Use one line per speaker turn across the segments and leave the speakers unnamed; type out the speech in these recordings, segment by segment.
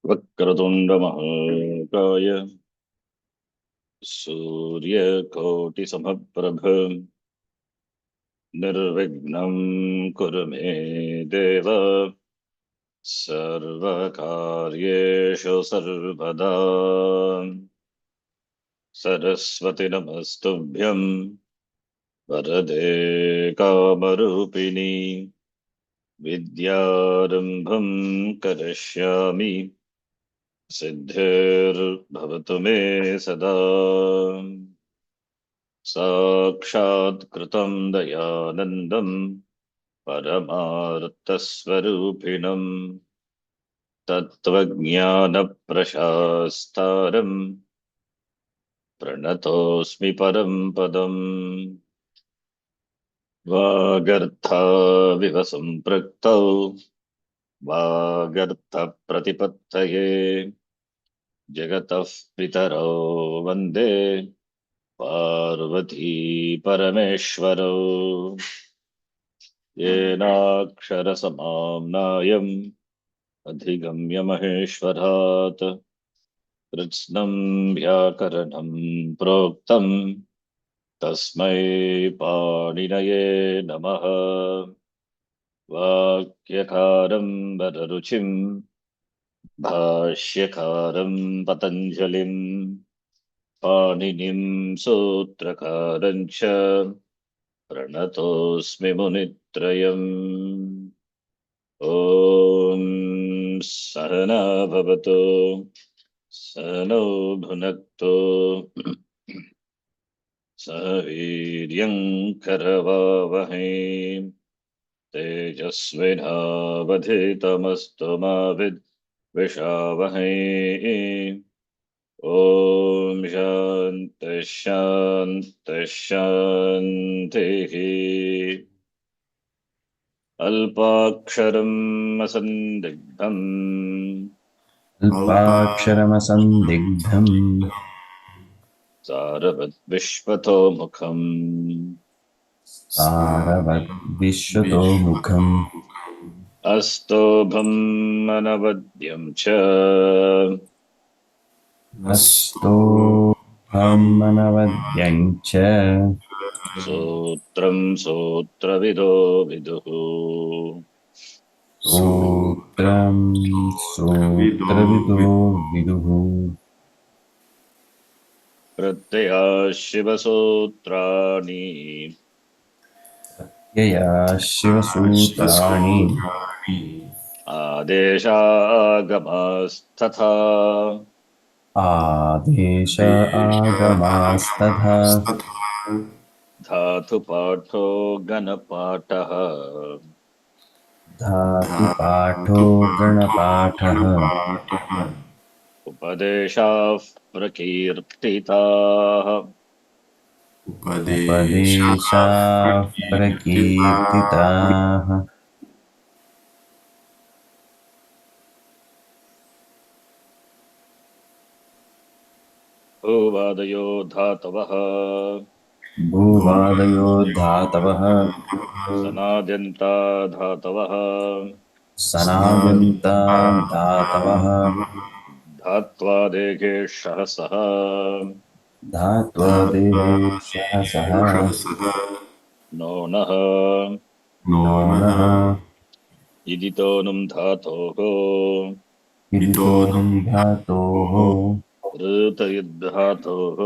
वक्रतुण्डमहाकाय सूर्यकोटिसमप्रभ निर्विघ्नं कुरु मे देव सर्वकार्येषु सर्वदा। सरस्वति नमस्तुभ्यं वरदे कामरूपिणि विद्यारम्भं करिष्यामि सिद्धिर्भवतु मे सदा। साक्षात्कृतं दयानन्दं परमार्थस्वरूपिणम् तत्त्वज्ञानप्रशास्तारम् प्रणतोऽस्मि परं पदम्। वागर्थाविव सम्पृक्तौ वागर्थप्रतिपत्तये जगतः पितरौ वन्दे पार्वती परमेश्वरौ। येनाक्षरसमाम्नायम् अधिगम्य महेश्वरात् कृत्स्नं व्याकरणं प्रोक्तं तस्मै पाणिनये नमः। वाक्यकारं वररुचिं भाष्यकारं पतञ्जलिं पाणिनिं सूत्रकारं च प्रणतोऽस्मि मुनित्रयम्। ॐ सहना भवतु सहनौ भुनक्तु सह वीर्यं करवावहै तेजस्विनावधीतमस्तु मा विद्विषावहै। ॐ शान्ति शान्ति शान्तिः। अल्पाक्षरम् असन्दिग्धम्
अल्पाक्षरमसन्दिग्धम्
सारवद्विश्वतोमुखम्
सारवद्विश्वतोमुखम्
अस्तोभम् अनवद्यम् च
अस्तोऽहमनवद्यम् च
सूत्रम् सूत्रविदो विदुः।
सूत्रम् सूत्रविदो विदुः।
प्रत्यया शिवसूत्राणि
यया शिवसूत्राणि
आदेशागमास्तथा
आदेश आगमास्तथा
धातुपाठो गणपाठः
धातुपाठो गणपाठः
उपदेशाः प्रकीर्तिताः
उपदेशाः प्रकीर्तिताः।
भूवादयो धातवः
भूवादयो धातवः
सनाद्यन्ता धातवः
सनाद्यन्ता धातवः
धात्वादेशः सः
धात्वादेशः सः
नोनः
नोनः
इदितो नुम् धातोः
इदितोऽनुम् धातोः
ऋतयुद्धातोः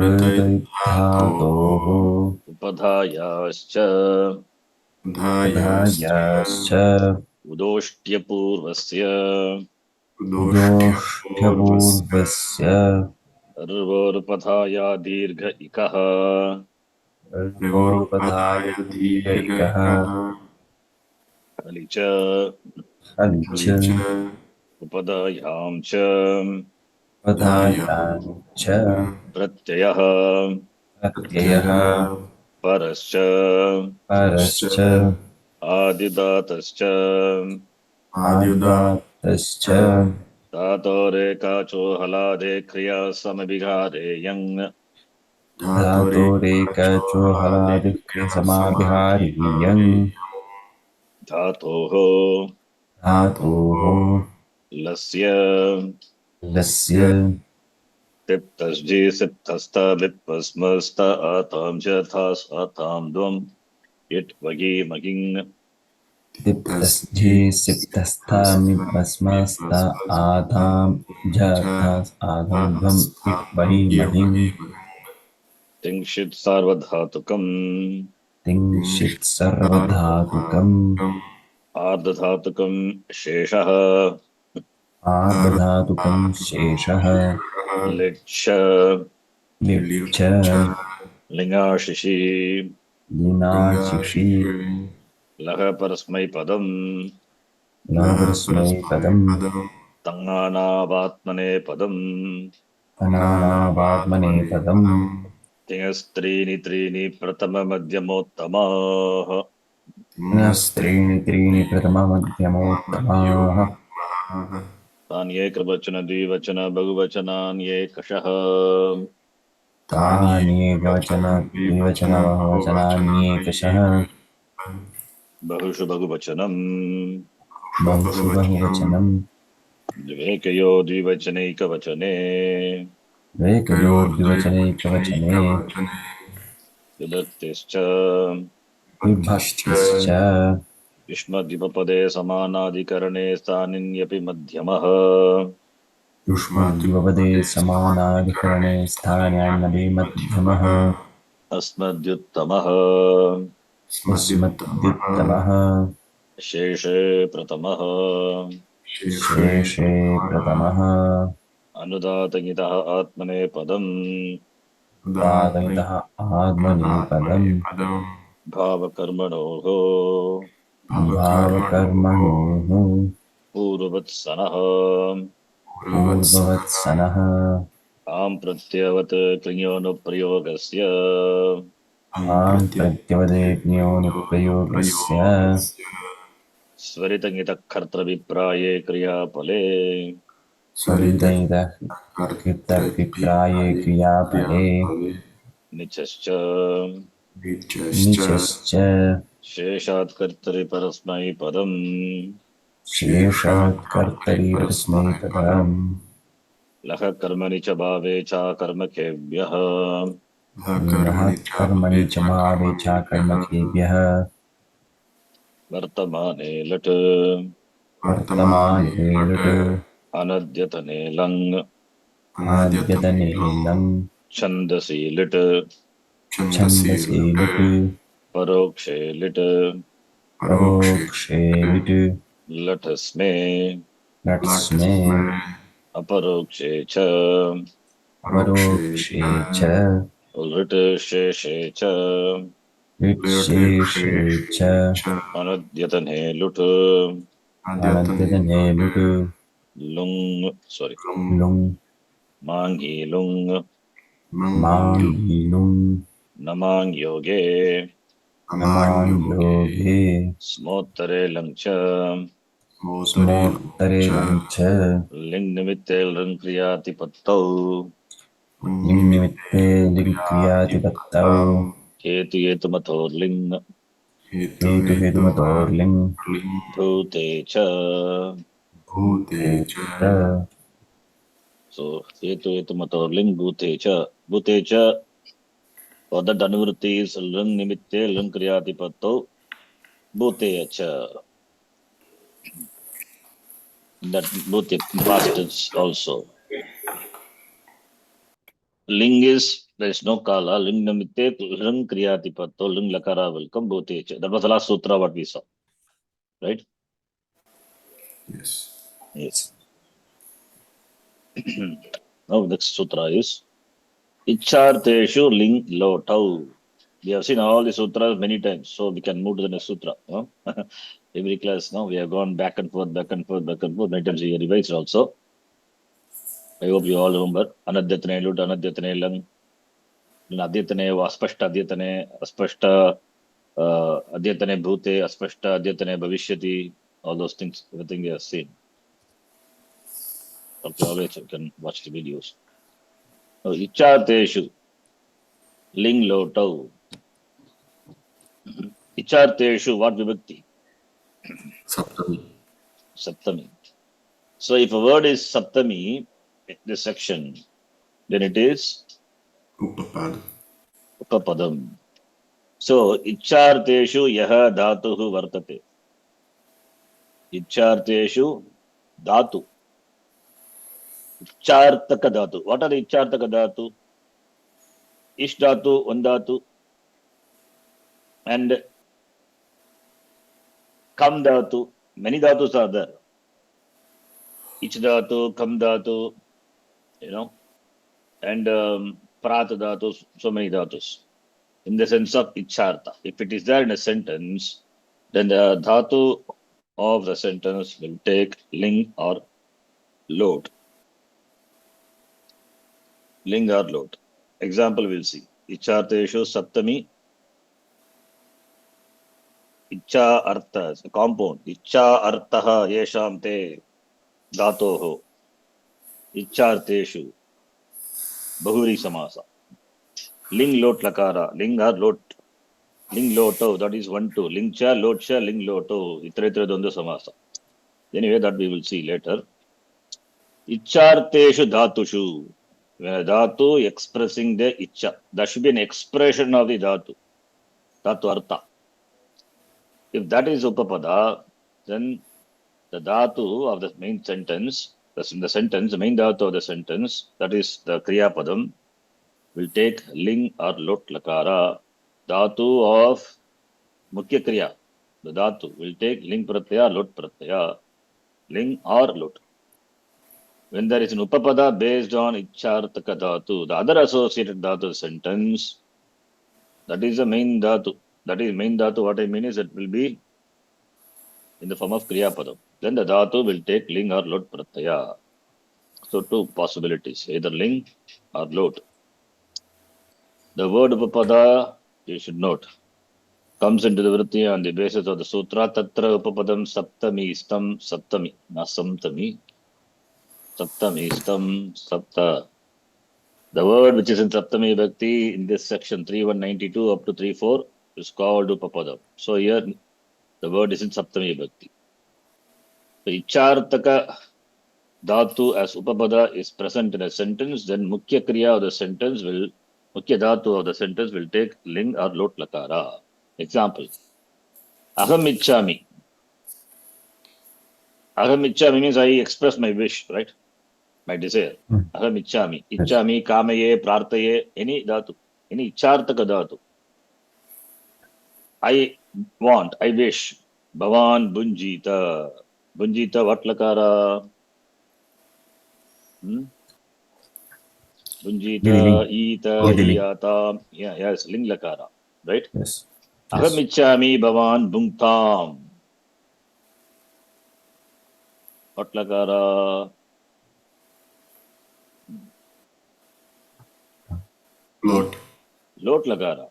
ऋतयुद्धातोः
उपधायाश्च
उपधायाश्च
उदोष्ट्यपूर्वस्य
उदोष्ट्यपूर्वस्य
सर्वोरुपधाया दीर्घ इकः
ऋगोपधाय दीर्घैकः
हलि च
हलि च
उपधायां च
उपधायां च
प्रत्ययः
प्रत्ययः
परश्च
परश्च
आदिदातश्च
आदिदात्तश्च
धातोरेकाचो हलादे क्रिया समभिघारे यङ्
धातोरेकचो हलादिक्रियसमाभिहारी यङ्
धातोः
धातोः
लस्य
लस्य
तिप्तस्जि सिप्तस्त विप्पस्मस्त आतां च थास् आतां द्वम् इट् वगि महिङ्
दीप्तस्थि सिप्तस्थामि भस्मस्त आधाम जथास आधम ध्वम इट वही महिं
तिंशित् सार्वधातुकम्
तिंशित सर्वधातुकम्
आर्धधातुकम् शेषः
आर्धधातुकम् शेषः
लिच्छ
लिच्छ
लिङाशिषि
लिनाशिषि
लः परस्मैपदम्
लवस्मै पदम्
तङानावात्मनेपदम्
अनानावात्मने पदम्
तिङस्त्रीणि त्रीणि प्रथममध्यमोत्तमाः
पुनस्त्रीणि त्रीणि प्रथममध्यमोत्तमाः
तान्येकवचन द्विवचन बहुवचनान्येकशः
तान्येकवचन द्विवचन बहुवचनान्येकशः
बहुषु बहुवचनम्
बहुषु बहुवचनम्
द्विवेकयो द्विवचनैकवचने
द्वैकयोर्द्विवचनैकवचने
विभक्तिश्च
विभक्तिश्च
युष्मद्विपपदे समानाधिकरणे स्थानिन्यपि मध्यमः
युष्मद्युपपदे समानाधिकरणे स्थानान्यपि मध्यमः
अस्मद्युत्तमः
अस्मद्युत्तमः
शेषे प्रथमः
शेषे प्रथमः
अनुदातगितः आत्मनेपदम्
दादयितः आत्मनेपदम्
भावकर्मणोः
भावकर्मणोः
पूर्ववत्सनः
पूर्ववत्सनः
आम् प्रत्ययवत् कृञोनुप्रयोगस्य
आं प्रत्यवदेज्ञोनुप्रयोगस्य
स्वरितङ्गितः कर्तृभिप्राये क्रियाफले
स्वरितैतः कृतभिप्राये क्रियाफले
निचश्च
निचश्च
शेषात् कर्तरिपरस्मैपदम्
शेषात् कर्तरि परस्मैपदम्
लः कर्मणि च भावे च कर्मकेभ्यः
लः कर्मणि च भावे च कर्मकेभ्यः
वर्तमाने लट्
वर्तमाने लट्
अनद्यतने लङ्
आद्यतने लङ्
छन्दसि लिट्
छन्दसि लट्
परोक्षे लिट्
परोक्षे लिट्
लठस्मे
लट्स्मे
अपरोक्षे च
परोक्षे च
लिट् शेषे च
लिट्शेषे च
अनद्यतने लुट्
अनद्यतने लुट्
लुङ् सोरि
लुङ्
माङ्गी लुङ्
माङ्गी लुङ्
नमाङ् योगे
नमाङ्योगे
स्मोत्तरे लङ् च
स्मोत्तरे लङ् च
लिङ् निमित्ते लृङ् क्रियातिपत्तौ
लिङ्निमित्ते लिङ्क्रियातिपत्तौ
हेतु हेतुमथोर्लिङ्
हेतुहेतुमतोर्लिङ्
भूते च
भूते च
सो हेतु हेतुमथोर्लिङ् भूते च or that anuvritti is lung nimitte lung kriyatipatto bhute cha. That bhute past tense also. Ling is there is no kala. Ling nimitte lung kriyatipatto lung lakara welcome bhute cha. That was the last sutra what we saw, right? Yes. Now next sutra is Icharteshu ling lotau. We have seen all the sutras many times, so we can move to the next sutra. Huh? Every class now we have gone back and forth. Many times we revised also. I hope you all remember. Anadyatane lut, anadyatane lang. Adyatane aspashta adyatane, aspashta adyatane bhute, aspashta adyatane bhavishyati. All those things, everything we have seen. Okay, always you can watch the videos. Icharteshu ling lotau. Icharteshu, what vibhakti?
Saptami.
Saptami. So if a word is Saptami, this section, then it is
Upapada.
Upapadam. So Icharteshu Yaha Dhatuhu Vartate. Icharteshu Dhatu. Ichartaka Dhatu. What are the Ichartaka Dhatu? Ish Dhatu, one Dhatu, and Kam Dhatu. Many Dhatus are there. Ich Dhatu, Kam Dhatu, and Prat Dhatus, so many Dhatus. In the sense of Icharta. If it is there in a sentence, then the Dhatu of the sentence will take ling or load. Ling or load. Example we'll see. Icharteshu Saptami. Icha Artha, it's a compound. Icha Arthaha Yesham Te Dhatoho. Icharteshu. Bahuri Samasa. Ling lot lakara. Ling or lot. Ling loto. That is 1, 2. Ling cha, lot cha, ling loto. Itra dvandva samasa. Anyway, that we will see later. Icharteshu dhatushu. When a dhatu expressing the icha. That should be an expression of the dhatu. Dhatu artha. If that is upapada, then the dhatu of the main sentence, the main dhatu of the sentence, that is the kriya padam, will take ling or lot lakara. Dhatu of mukhya kriya, the dhatu will take ling pratyaya, lot pratyaya, ling or lot. When there is an upapada based on ichartaka dhatu, the other associated dhatu sentence, that is the main dhatu. That is main dhatu. What I mean is it will be in the form of kriya padam. Then the dhatu will take ling or lot pratyaya. So two possibilities, either ling or lot. The word upapada, you should note, comes into the vritti on the basis of the sutra. Tatra upapadam saptami istam saptami, not samtami. Saptami istam sapta. The word which is in saptami bhakti in this section 3192 up to 34 is called upapada. So here the word is in saptami bhakti. So ichartaka dhatu as upapada is present in a sentence, then mukhya kriya of the sentence will, mukhya dhatu of the sentence will take ling or lot lakara. Example, aham ichchami. Aham ichchami means I express my wish, right? My desire. Aham ichchami. Ichchami, kamaye, prartaye, any dhatu, any ichartaka dhatu. I want, I wish. Bhavan bunjita. Bunjita, what lakara? Bunjita, Ita, Iyata. Yeah, yes, ling lakara. Right?
Yes.
Aham ichchami bhavan bhungtam. What lakara?
Lot.
Lot lakara.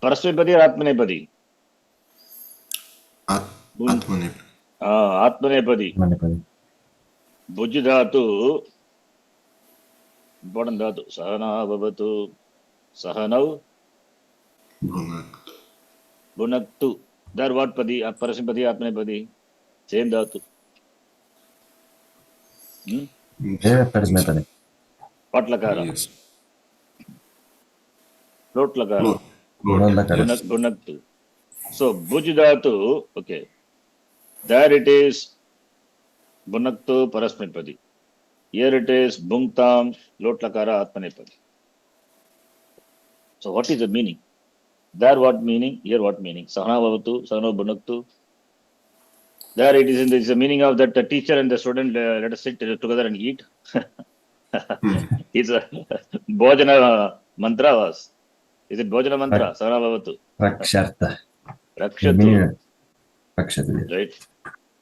Parasmipadi or Atmanepadi?
Atmanepadi.
Atmanepadi.
Manipadi.
Bhuj dhatu. Important dhatu. Sahana bhavatu. Sahanav.
Bhunaktu.
Bhunaktu. There what padi? Parasmipadi, Atmanepadi. Same dhatu.
There Parasmipadi.
What lakara?
Yes.
Lot lakara.
Lot.
Bhunaktu. So bhuj dhatu. Okay. There it is Bhunaktu Parasmipadi. Here it is Bhungtam Lot Lakara Atmanepadi. So what is the meaning? There what meaning? Here what meaning? Sahana Bhavatu, Sahana Bhunaktu. There it is in the meaning of that the teacher and the student let us sit together and eat. It's a Bhojana mantra was. Is it Bhojana mantra? Sahana Bhavatu.
Rakshartha.
Rakshatu.
Rakshatu.
Right.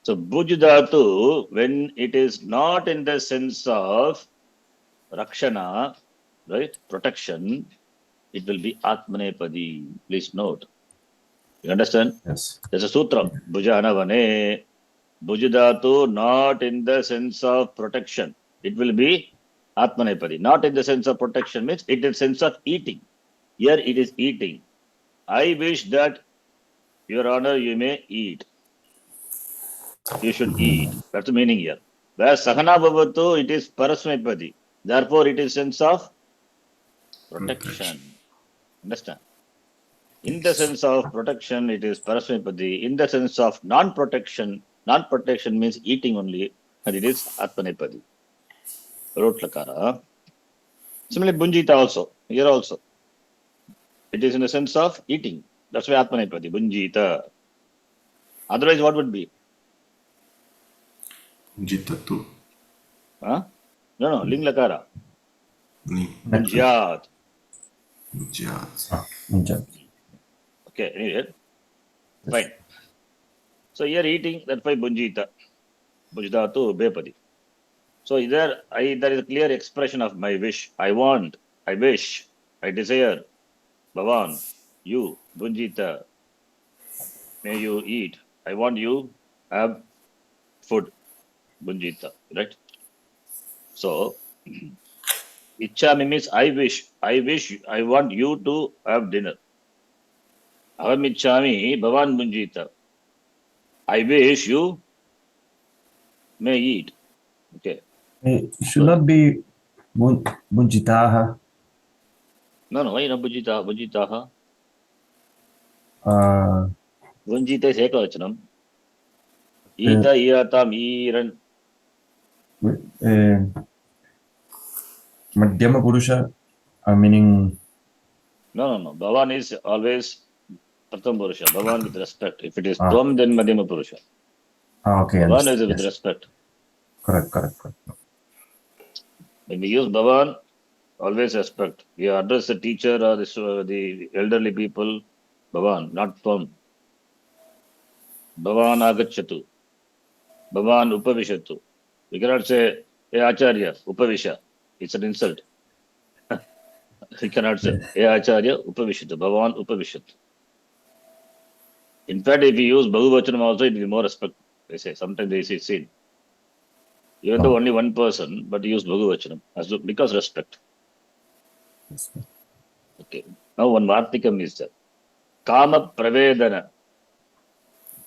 So Bhuj Dhatu, when it is not in the sense of Rakshana, right, protection, it will be Atmanepadi. Please note. You understand?
Yes.
There's a sutra. Bhujana Vane. Bhuj Dhatu, not in the sense of protection. It will be Atmanepadi. Not in the sense of protection means it is in the sense of eating. Here it is eating. I wish that, Your Honor, you may eat. You should eat. That's the meaning here. Where Sahana Bhavatu, it is Parasmepadi. Therefore, it is sense of protection. Understand? In the sense of protection, it is Parasmepadi. In the sense of non-protection means eating only, and it is Atmanepadi. Rotlakara. Similarly, Bunjita also. Here also. It is in the sense of eating. That's why Atmanepadi. Bunjita. Otherwise, what would be?
Jitatu.
Huh? No, Ling Lakara.
Ni.
Bunjyat.
Jat.
Munjat.
Okay, anyway. Fine. So here eating, that's why Bunjita. Bunjita to Bepadi. So there is a clear expression of my wish. I want, I wish, I desire. Bhavan, you, Bunjita, may you eat. I want you have food. Bunjita, right? So Ichchami means I wish, I want you to have dinner. Aham Ichchami, Bhavan Bunjita. I wish you may eat. Okay.
It should not be Bunjitaha.
No, why not Bunjita? Bunjitaha? Bunjita is Ekavachanam. Ita, Iratam, Iran.
Madhyama Purusha, meaning.
No. Bhavan is always Pratham Purusha. Bhavan with respect. If it is
Ah.
Tvam, then Madhyama Purusha.
Okay.
Bhavan is
Yes.
with respect.
Correct.
When we use Bhavan, always respect. We address the teacher or the elderly people, Bhavan, not Tvam. Bhavan Agachatu. Bhavan Upavishatu. We cannot say, hey Acharya, Upavisha. It's an insult. We cannot say, hey Acharya, Upavishatu. Bhavan Upavishatu. In fact, if we use Bahuvachanam also, it will be more respect. They say, sometimes they say sin. Even though only one person, but use Bahuvachanam because respect. Okay. Now one Vartikam is there. Kama Pravedana.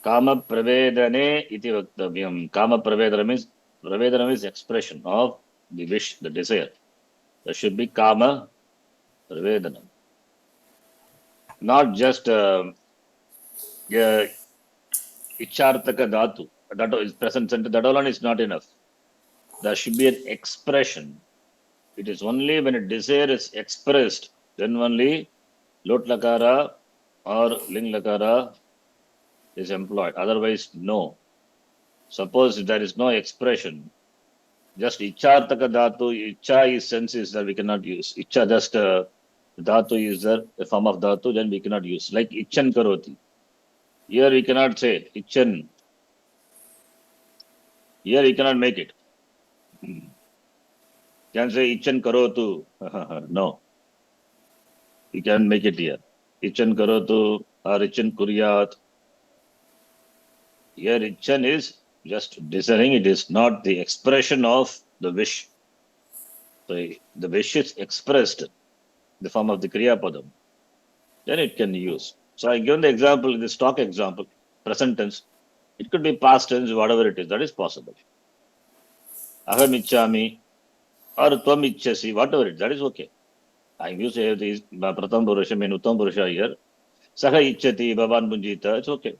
Kama Pravedane iti vaktavyam. Kama Pravedana means expression of the wish, the desire. There should be Kama Pravedana. Not just Ichartaka Dhatu. That is present sentence. That alone is not enough. There should be an expression. It is only when a desire is expressed, then only Lot Lakara or Ling Lakara is employed. Otherwise, no. Suppose there is no expression, just Ichartaka Dhatu, Icha is senses that we cannot use. Icha just Dhatu is there, a form of Dhatu, then we cannot use. Like Ichan Karoti. Here we cannot say Ichan. Here we cannot make it. Can say Ichan Karotu. No. You can make it here. Ichan Karotu or Ichan Kuryat. Here Ichan is just desiring. It is not the expression of the wish. So the wish is expressed in the form of the Kriya Padam. Then it can use. So I given the example, the stock example, present tense. It could be past tense, whatever it is, that is possible. Aham Ichchami or Tvam Ichchasi, whatever it is, that is okay. I use these Pratham Purusha, mean Uttam Purusha here. Saha Ichchati, Bhavan Bunjita, it's okay.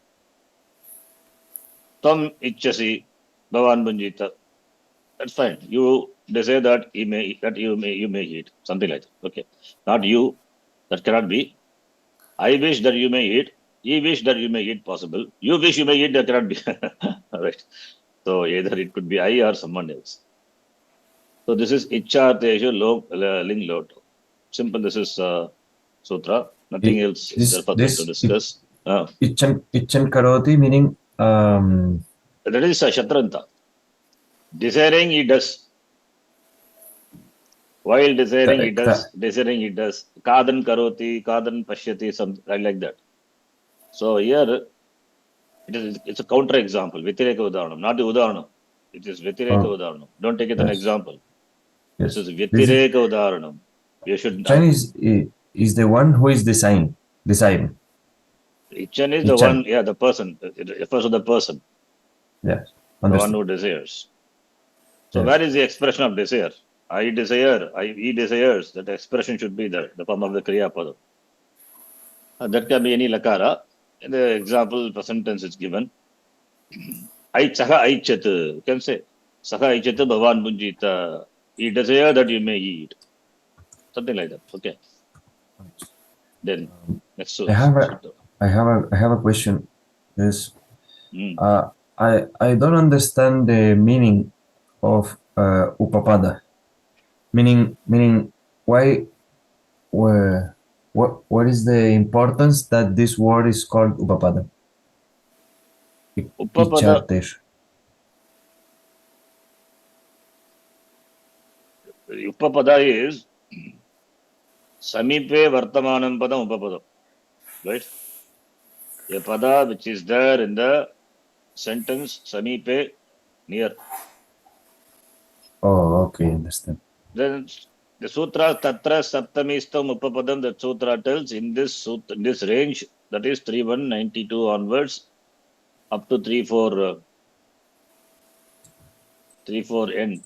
Tvam Ichchasi, Bhavan Bunjita, that's fine. You desire that you may eat, something like that. Okay. Not you, that cannot be. I wish that you may eat. Ye wish that you may eat possible. You wish you may eat, that cannot be. Right. So either it could be I or someone else. So this is Icharteshu Ling Loto. Simple, this is Sutra. Nothing else is there for them to discuss.
Ichan Karoti, meaning.
That is Shatranta. Desiring he does. While desiring he does. Desiring he does. Kadan Karoti, Kadan Pashyati, something like that. So here it's a counter example. Vitireka Udaharanam, not the Udaharanam. It is Vitireka Udaharanam. Don't take it an example.
Yes.
This is Vitireka Udaharanam. You should.
Chinese is the one who is the sign.
Ichan is the one, the person. It refers to the person.
Yes.
The one who desires. So
Yes.
where is the expression of desire? I desire, he desires. That expression should be there, the form of the Kriya Pada. That can be any lakara. In the example, present tense is given. Saha aichat. You can say Saha aichat bhavan bunjita. He desire that you may eat. Something like that. Okay. Then next
I have a,
sutra.
I have a question. Yes.
Hmm.
I don't understand the meaning of upapada. Meaning why what is the importance that this word is called upapada?
Upapada.
Ichartesh.
Upapada is Samipe Vartamanam Padam Upapadam. Right? A pada which is there in the sentence Samipe near.
Oh, okay, understand.
Then the sutra Tatra Saptamistam Upapadam, that sutra tells in this sutra, in this range, that is 3192 onwards up to 34 end.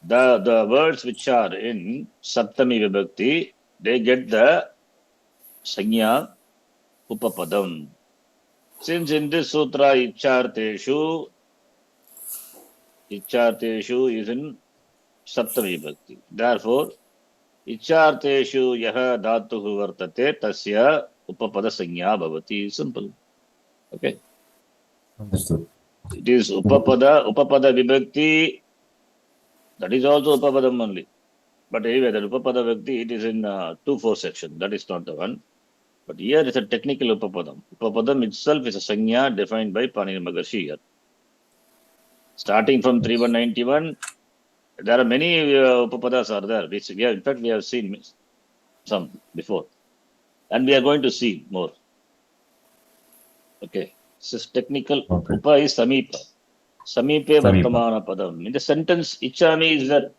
The words which are in Saptami Vibhakti, they get the Sanya Upapadam. Since in this sutra Icharteshu is in Saptami Vibhakti. Therefore, Icharteshu yaha dhatuhu vartate tasya upapada sanya bhavati. Simple. Okay.
Understood.
It is upapada vibhakti. That is also upapadam only. But anyway, the upapada vibhakti, it is in 2-4 section. That is not the one. But here is a technical upapadam. Upapadam itself is a sanya defined by Panini Maharshi here. Starting from 3191, there are many upapadas are there. In fact, we have seen some before. And we are going to see more. Okay. This is technical.
Okay.
Upa is Samipa. Samipe
Samipa.
Vartamana Padam. In the sentence, Ichami is there.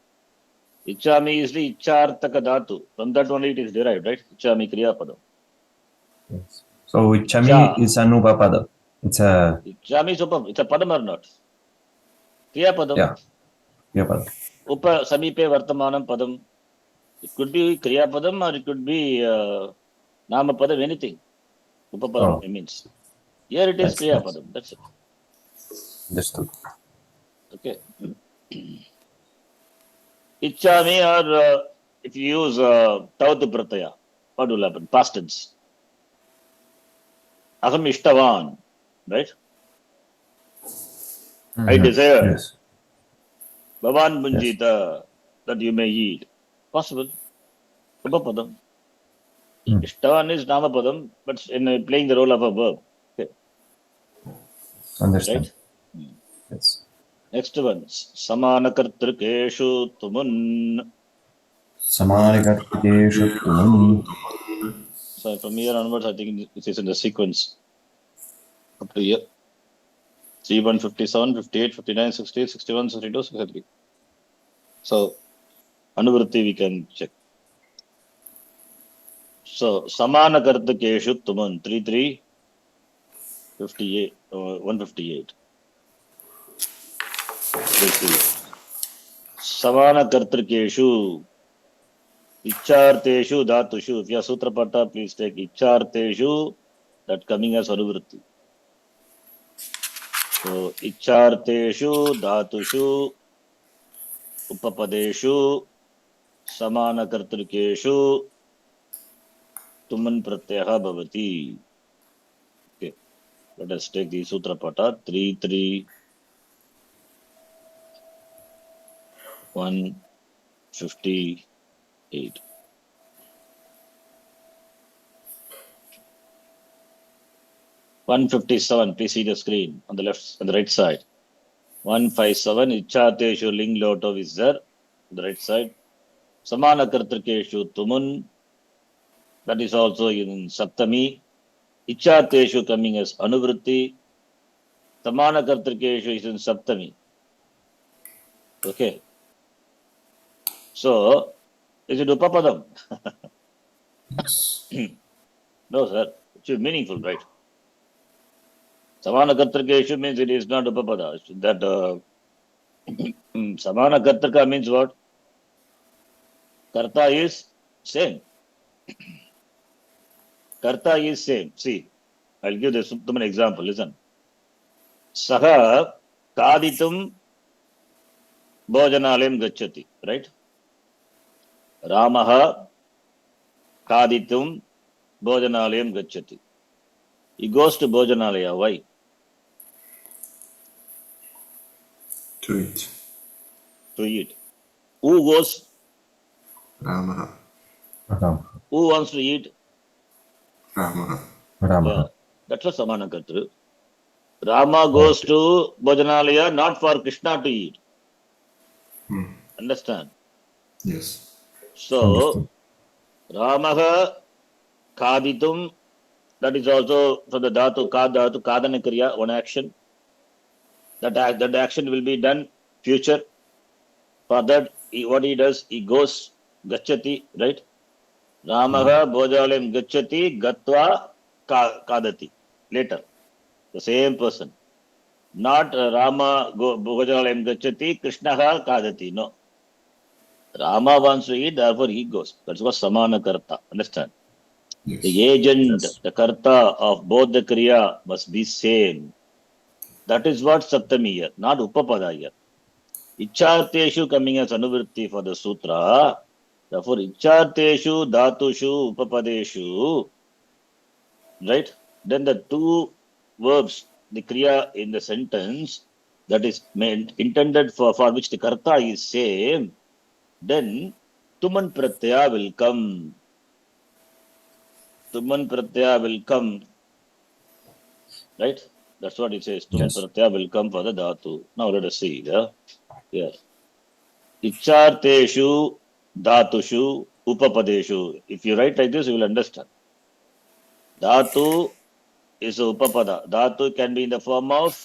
Ichami is the Ichartaka Dhatu. From that only it is derived, right? Ichami Kriya Padam.
Yes. So
Icha.
Ichami is an upapada. It's a
Ichami is Upa. It's a Padam or not? Kriya Padam.
yeah, pada.
Upa Samipe Vartamanam Padam. It could be Kriya Padam or it could be Nama Padam, anything. Upa Padam,
Oh,
it means. Here it is
that's
Kriya
nice.
Padam. That's it.
Understood.
Okay. Ichami, or if you use Tautu Prataya, what will happen? Past tense. Aham Ishtavan, right? I desire.
Yes.
Bhavan
Yes.
Bunjita, that you may eat. Possible. Upapadam.
Hmm.
Ishtavan is Namapadam, but in playing the role of a verb. Okay.
Understand.
Right?
Yes.
Next one. Samanakartrikeshu Tumun.
Samanikartikeshu tumun.
So from here onwards, I think it is in the sequence. Up to here. 3157, 58, 59, 60, 61, 62, 63. So, Anuvritti we can check. So, Samana Kartakeshu Tuman 33, 58, 158. Samana Kartakeshu Icharteshu Dhatushu. If you are Sutrapata, please take Icharteshu, that coming as Anuvritti. So, Icharteshu Dhatushu Upapadeshu Samanakartrikeshu Tuman Pratyaha Bhavati. Okay. Let us take the Sutrapata 158. Please see the screen on the left, on the right side. 157. Ichateshu Ling Lotov is there on the right side. Samanakartrikeshu Tumun. That is also in Saptami. Ichateshu coming as Anuvritti. Samanakartrikeshu is in Saptami. Okay. So, is it Upapadam? No, sir. It should be meaningful, right? Samanakartrikeshu means it is not Upapada. That Samana Kartaka means what? Karta is same. Karta is same. See, I'll give this to an example. Listen. Saha Kaditum Bhojanalayam Gachati. Right? Ramaha Kaditum Bhojanalayam Gachati. He goes to Bhojanalaya. Why?
To eat.
To eat. Who goes?
Rama.
Ram.
Who wants to eat?
Rama.
Rama.
Yeah. That's a Samana Kartru. Rama goes to Bhojanalaya not for Krishna to eat.
Hmm.
Understand?
Yes.
So,
Understood.
Ramaha Kaditum, that is also for the Dhatu, Kadhatu, Kadana Kriya, one action. That action will be done future. For that, what he does, he goes Gachati, right? Ramaha Bhojalayam Gachati, Gatva Kadati. Later, the same person. Not Rama Bhojalayam Gachati, Krishnaha Kadati. No. Rama wants to eat, therefore he goes. That's what Samana Karta. Understand?
Yes.
The agent,
Yes.
the Karta of both the Kriya must be same. That is what Saptami here, not Upapada here. Icharteshu coming as Anuvritti for the Sutra. Therefore, Icharteshu, Dhatushu, Upapadeshu, right? Then the two verbs, the Kriya in the sentence that is meant, intended for which the Karta is same, then Tuman Pratyaya will come. Tuman Pratyaya will come, right? That's what it says. Tuman
Yes.
Pratyaya will come for the Dhatu. Now let us see. Yeah? Here. Icharteshu, Dhatushu, Upapadeshu. If you write like this, you will understand. Dhatu is a Upapada. Dhatu can be in the form of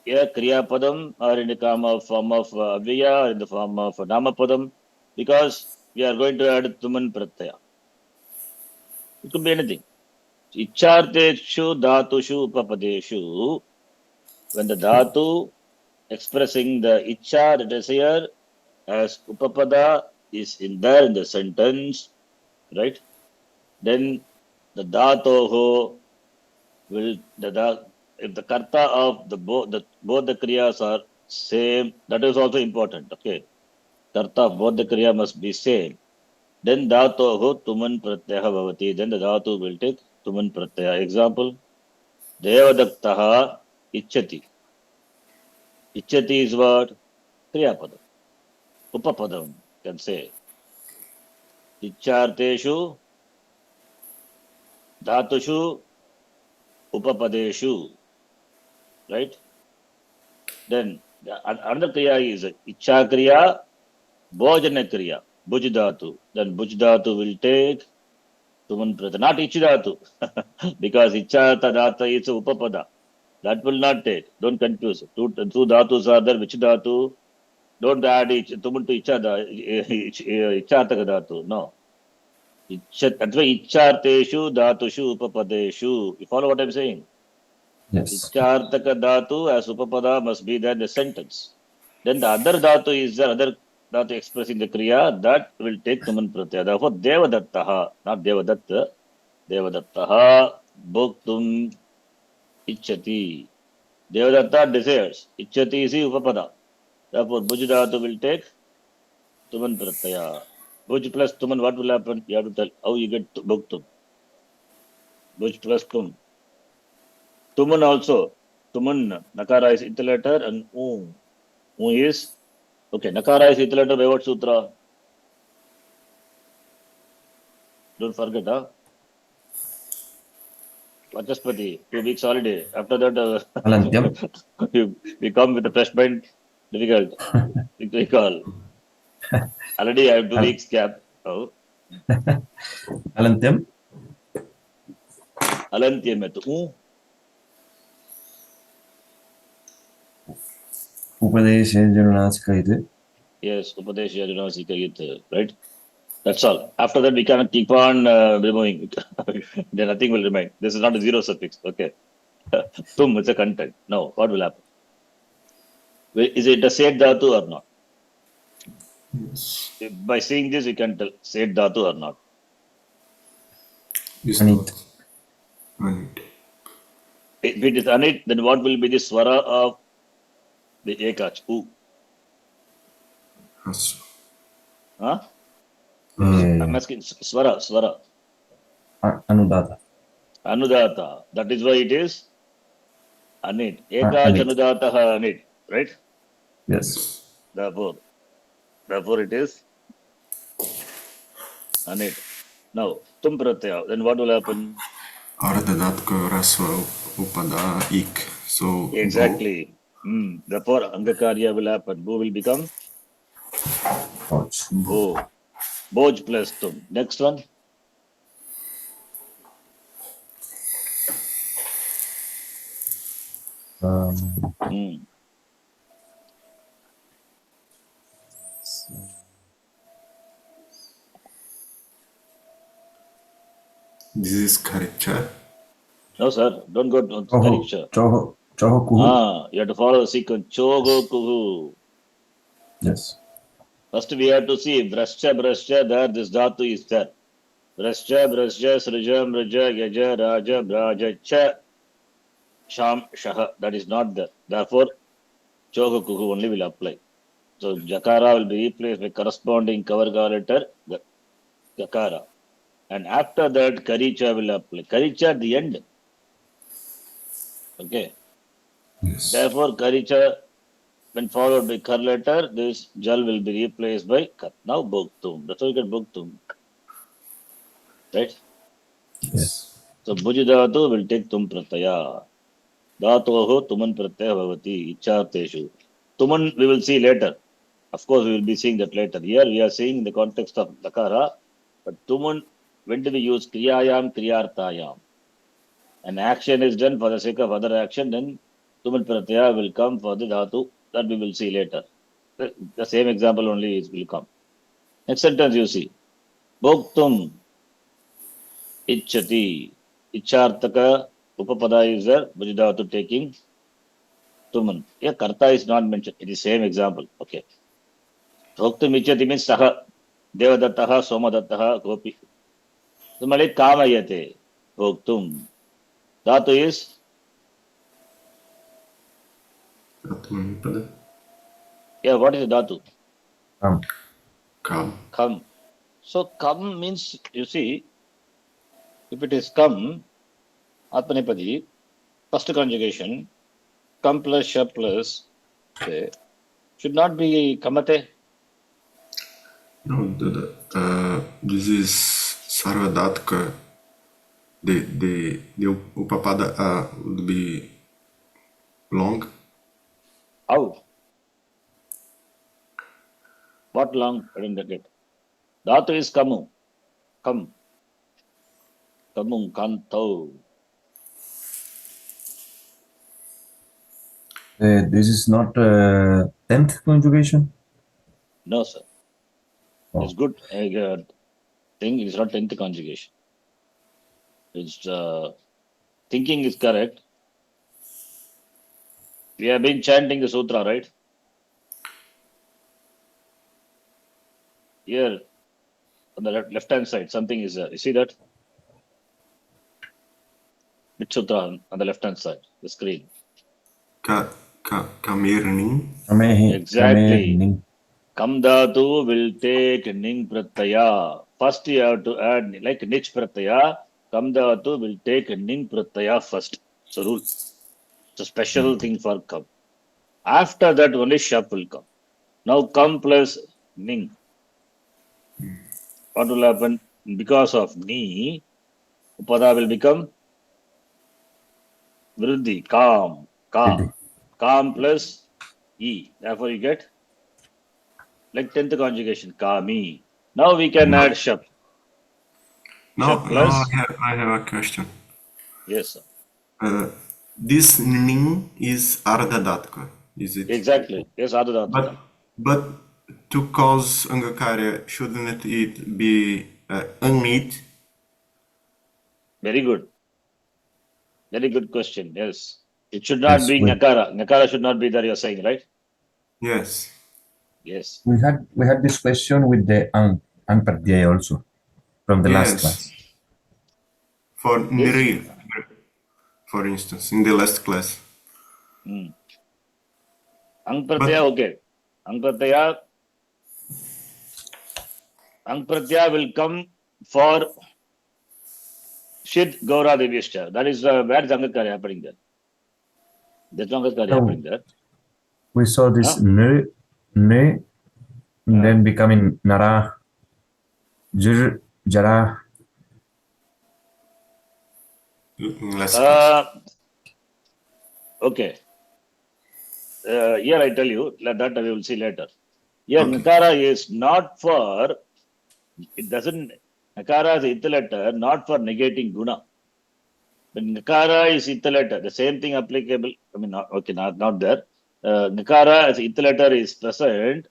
a Kriya Padam or in the form of Avyaya or in the form of Nama Padam, because we are going to add Tuman Pratyaya. It could be anything. Icharteshu, Dhatushu, Upapadeshu. When the Dhatu expressing the Icha, the desire, as Upapada is in there in the sentence, right? Then the Dhatoho will, if the Karta of both the Kriyas are same, that is also important, okay? Karta of both the Kriya must be same. Then Dhatoho Tuman Pratyaya Bhavati. Then the Dhatu will take Tuman Pratyaya. Example, Devadaktaha Ichchati. Ichchati is what? Kriyapadam. Upapadam, can say. Icharteshu, Dhatushu, Upapadeshu. Right? Then another Kriya is Icha Kriya, Bhojana Kriya, Bhujdhatu. Then Bhujdhatu will take Tuman Pratyaya. Not Ichidhatu. Because Icha Tadata is Upapada. That will not take. Don't confuse. Two dhatus are there. Which dhatu? Don't add Tuman to Ichataka dhatu. No. That's why Icharteshu Dhatushu Upapadeshu. You follow what I'm saying?
Yes.
Ichartaka dhatu as Upapada must be there in the sentence. Then the other dhatu is the other dhatu expressing the Kriya, that will take Tuman Pratyaya. Therefore, Devadattaha, not Devadatta, Devadattaha Bhoktum Ichchati. Devadatta desires. Ichchati is Upapada. Therefore, Bhuj dhatu will take Tuman Pratyaya. Bhuj plus Tuman, what will happen? You have to tell how you get Bhuktum. Bhuj plus Tum. Tuman also. Tuman, Nakara is interletter and Um. Is, okay, Nakara is interletter by what sutra? Don't forget, huh? Vachaspati, 2 weeks holiday. After that,
Alantyam.
we come with a fresh mind. Difficult. Recall. Already I have 2 weeks gap. Oh.
Alantyam.
Alantyam.
Upadeshajanunasika idu.
Yes, Upadesh Yajuna, right? That's all. After that, we cannot keep on removing. Then nothing will remain. This is not a zero suffix. Okay. Tum is a content. Now, what will happen? Is it a Set Dhatu or not?
Yes.
By seeing this, you can tell Set Dhatu or not.
It's
Anit.
not. Anit.
If it is Anit, then what will be the Swara of the Ekach? U.
Hasu.
Huh? I'm
Eh,
asking Swara.
Anudata.
Anudata. That is why it is Anit. Ekach
Anit.
Anudataha Anit. Right?
Yes.
Yes.
Therefore it is Anit. Now, Tum Pratyaya. Then what will happen?
Ardhadatko rasva upada ik. So bo.
Exactly. Therefore, Angakarya will happen. Bo will become
Ouch.
Bo.
Bo. Boj plus Tum. Next one.
Um,
Hmm.
This is Karicha.
No, sir. Don't go to
Choho.
Kariksha.
Choho Kuhu.
You have to follow the sequence. Chogo Kuhu.
Yes.
First, we have to see Brascha, there, this Dhatu is there. Brascha, Srija, Mrija, Gaja, Raja, Braja, Cha, Sham, Shaha. That is not there. Therefore, Chogo Kuhu only will apply. So, Jakara will be replaced by corresponding cover letter, Jakara. And after that, Karicha will apply. Karicha at the end. Okay.
Yes.
Therefore, Karicha, when followed by Kar letter, this Jal will be replaced by Kar. Now, Bhuktum. That's why you get Bhuktum. Right?
Yes.
So, Bhuj Dhatu will take Tum Pratyaya. Dhatoho Tuman Pratyaya Bhavati. Icharteshu. Tuman we will see later. Of course, we will be seeing that later. Here we are seeing in the context of Dakara. But Tuman, when do we use Kriyayam, Kriyartayam? An action is done for the sake of other action, then Tuman Pratyaya will come for the Dhatu. That we will see later. The same example only is will come. Next sentence you see. Bhoktum Ichchati. Ichartaka Upapada is there. Bhujidhatu taking Tuman. Yeah, Karta is not mentioned. It is same example. Okay. Bhoktum Ichchati means Saha. Devadattaha, Somadattaha, Gopi. Similarly, Kamayate. Bhoktum. Dhatu is
Atmanipada.
yeah. What is the Dhatu?
Kam.
Come. So come means you see, if it is come, Atmanipadi, first conjugation, come plus sha plus say, should not be kamate.
No, this is Sarvadatka. The Upapada would be long.
How? What long? I didn't get it. Dhatu is kamu. Come. Kamung kanto.
This is not 10th conjugation.
No, sir.
Oh.
It's good thing. It's not 10th conjugation. It's thinking is correct. We have been chanting the sutra, right? Here on the left hand side, something is there. You see that? Which sutra on the left hand side, the screen.
Kamirni.
Exactly.
Kamerni.
Kam dhatu will take ning pratyaya. First you have to add like nich pratyaya. Kam dhatu will take ning pratyaya first. So rule. It's a special thing for kam. After that only shap will come. Now kam plus ning. What will happen? Because of ni, upada will become vriddhi, calm, calm. Calm plus e. Therefore you get like 10th conjugation, kami. Now we can add shap. Shap
No,
plus,
I have a question.
yes, sir.
This ning is Ardhadatka, is it?
Exactly. Yes, Adhadhatuka.
But to cause Angakarya, shouldn't it be Angit?
Very good. Very good question. Yes. It should not
Yes,
be Nakara. Nakara should not be there, you're saying, right?
Yes.
Yes.
we had this question with the Anpratyaya also from the last
Yes.
class.
For
Yes.
Nri, for instance, in the last class.
Hmm. Ang Pratyaya, okay. Ang Pratyaya will come for Shid Gaura Devishta. That is where is Angakari happening there? There's no Angakari
So
happening there.
we saw this
Huh?
ne, then becoming Nara, Jir, Jara.
In last class.
Okay. Here I tell you, that we will see later. Here,
Okay.
Nakara is not for, it doesn't, Nakara is ith letter, not for negating guna. But Nakara is ith letter, the same thing applicable, I mean, okay, not there. Nakara as ith letter is present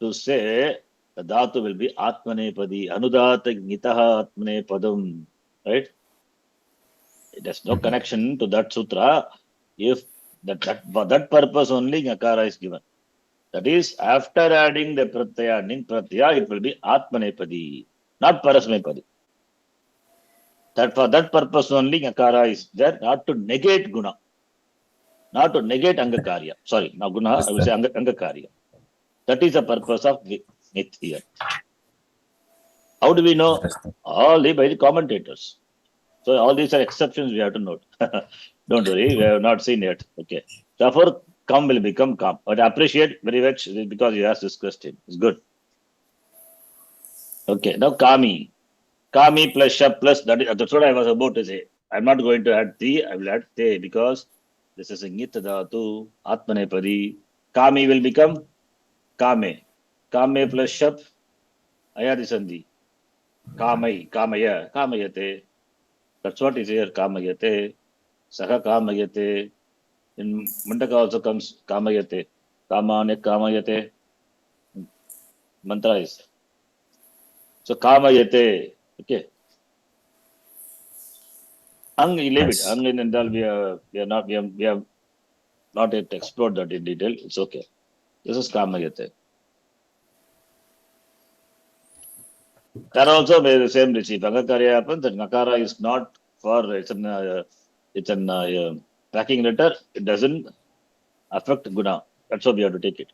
to say the dhatu will be Atmanepadi, Anudata Nitaha Atmanepadam, right? It has no connection to that sutra. If for that purpose only Nakara is given. That is, after adding the pratyaya, ning pratyaya, it will be Atmanepadi, not Parasmepadi. That for that purpose only Nakara is there, not to negate guna, not to negate Angakarya. Sorry, now guna, I will say Angakarya. That is the purpose of nit here. How do we know?
Understand.
All by the commentators. So all these are exceptions we have to note. Don't worry, we have not seen yet. Okay. Therefore, come will become calm. But I appreciate very much because you asked this question. It's good. Okay, now Kami. Kami plus Shab plus, that's what I was about to say. I'm not going to add Ti, I will add Te because this is a Ngit Dhatu, Atmanepadi. Kami will become Kame. Kame plus Shab, Ayadi Sandhi. Kamai, Kamaya, Kamayate. That's what is here, Kamayate. Saha Kamayate. In Mundaka also comes Kamayate. Kamane Kamayate. Mantra is. So Kamayate. Okay. Ang, you leave it.
Yes.
Ang and all we have not yet explored that in detail. It's okay. This is Kamayate. That also may the same receive. Angakarya happens that Nakara is not for it's an tracking letter. It doesn't affect guna. That's how we have to take it.